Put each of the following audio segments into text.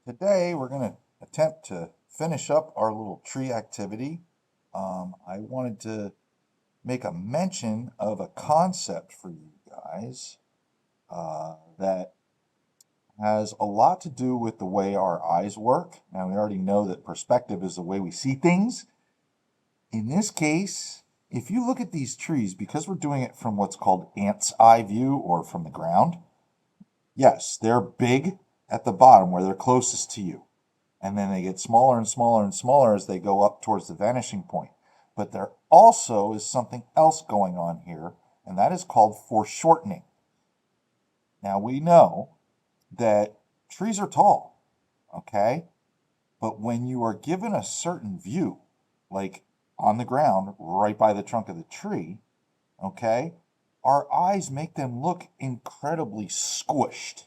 Today we're going to attempt to finish up our little tree activity. I wanted to make a mention of a concept for you guys that has a lot to do with the way our eyes work. Now, we already know that perspective is the way we see things. In this case, if you look at these trees, because we're doing it from what's called ant's eye view or from the ground, yes, they're big at the bottom where they're closest to you. And then they get smaller and smaller and smaller as they go up towards the vanishing point. But there also is something else going on here, and that is called foreshortening. Now we know that trees are tall, okay? But when you are given a certain view, like on the ground, right by the trunk of the tree, okay, our eyes make them look incredibly squished,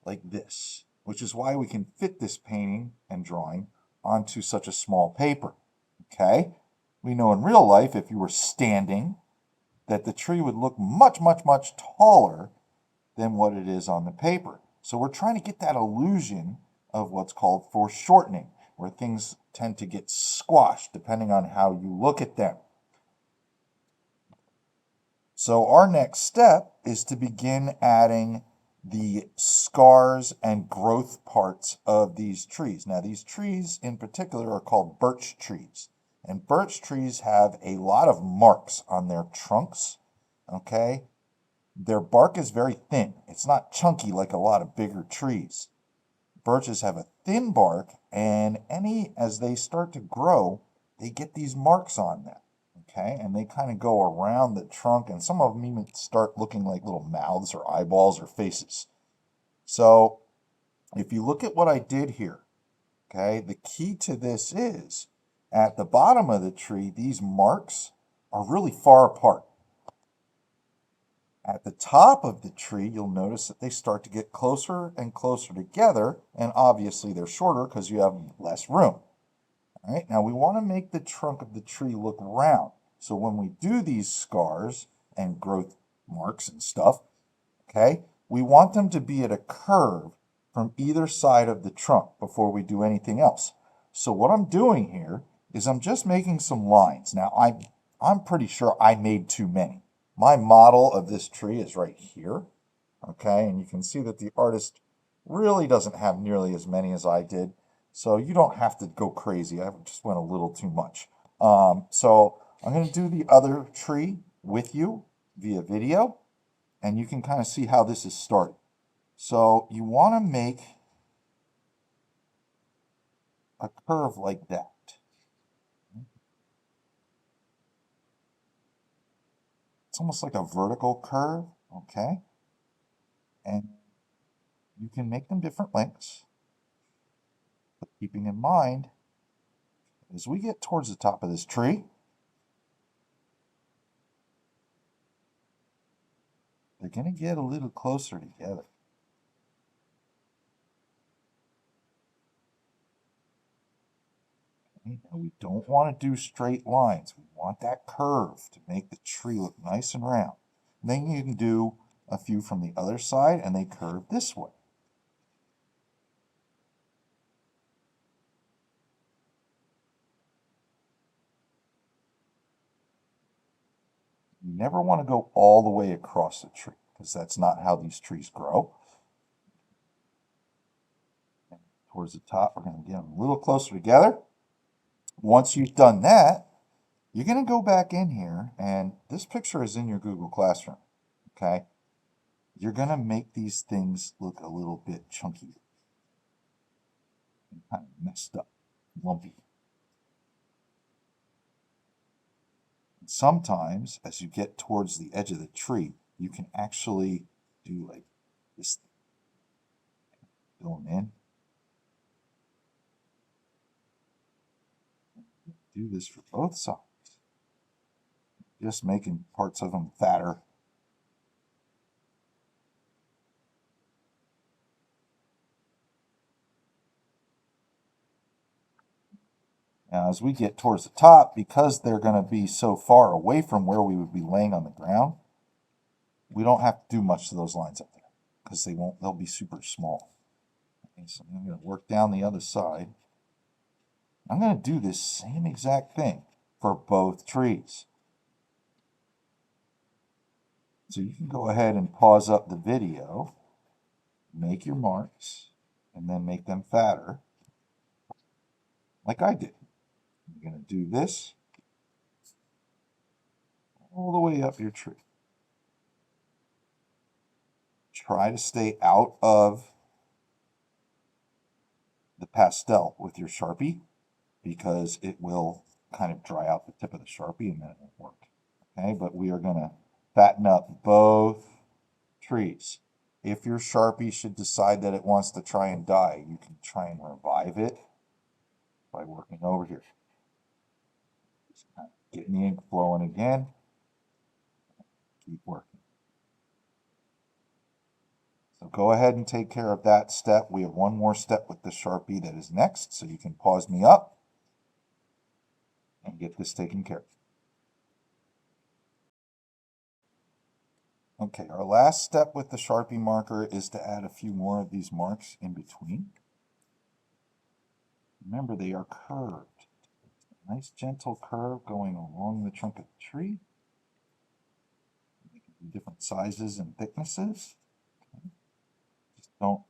like this, which is why we can fit this painting and drawing onto such a small paper, okay? We know in real life, if you were standing, that the tree would look much, much, much taller than what it is on the paper. So we're trying to get that illusion of what's called foreshortening, where things tend to get squashed depending on how you look at them. So our next step is to begin adding the scars and growth parts of these trees. Now, these trees in particular are called birch trees. And birch trees have a lot of marks on their trunks, okay? Their bark is very thin. It's not chunky like a lot of bigger trees. Birches have a thin bark, and as they start to grow, they get these marks on them, okay? And they kind of go around the trunk, and some of them even start looking like little mouths or eyeballs or faces. So if you look at what I did here, okay, the key to this is at the bottom of the tree, these marks are really far apart. At the top of the tree, you'll notice that they start to get closer and closer together, and obviously they're shorter because you have less room. All right, now we want to make the trunk of the tree look round. So when we do these scars and growth marks and stuff, okay, we want them to be at a curve from either side of the trunk before we do anything else. So what I'm doing here is I'm just making some lines. Now, I'm pretty sure I made too many. My model of this tree is right here, okay? And you can see that the artist really doesn't have nearly as many as I did. So you don't have to go crazy. I just went a little too much. So I'm going to do the other tree with you via video, and you can kind of see how this is started. So you want to make a curve like that. It's almost like a vertical curve, okay? And you can make them different lengths, but keeping in mind, as we get towards the top of this tree, they're going to get a little closer together. Okay, now we don't want to do straight lines. We want that curve to make the tree look nice and round. And then you can do a few from the other side, and they curve this way. You never want to go all the way across the tree, because that's not how these trees grow. And towards the top, we're going to get them a little closer together. Once you've done that, you're going to go back in here, and this picture is in your Google Classroom, okay? You're going to make these things look a little bit chunky and kind of messed up, lumpy. And sometimes, as you get towards the edge of the tree, you can actually do like this thing. Fill them in. Do this for both sides. Just making parts of them fatter. Now, as we get towards the top, because they're going to be so far away from where we would be laying on the ground, we don't have to do much to those lines up there because they'll be super small. Okay, so I'm going to work down the other side. I'm going to do this same exact thing for both trees. So you can go ahead and pause up the video, make your marks, and then make them fatter, like I did. You're going to do this all the way up your tree. Try to stay out of the pastel with your Sharpie because it will kind of dry out the tip of the Sharpie and then it won't work. Okay, but we are going to fatten up both trees. If your Sharpie should decide that it wants to try and die, you can try and revive it by working over here. Just kind of getting the ink flowing again. Keep working. So go ahead and take care of that step. We have one more step with the Sharpie that is next, so you can pause me up and get this taken care of. Okay, our last step with the Sharpie marker is to add a few more of these marks in between. Remember, they are curved. Nice gentle curve going along the trunk of the tree. They can be different sizes and thicknesses. Okay. Just don't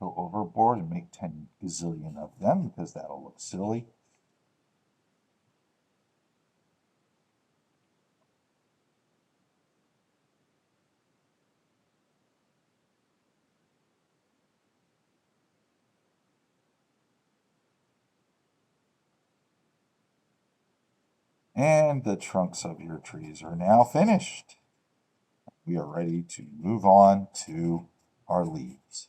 go overboard and make 10 gazillion of them because that'll look silly. And the trunks of your trees are now finished. We are ready to move on to our leaves.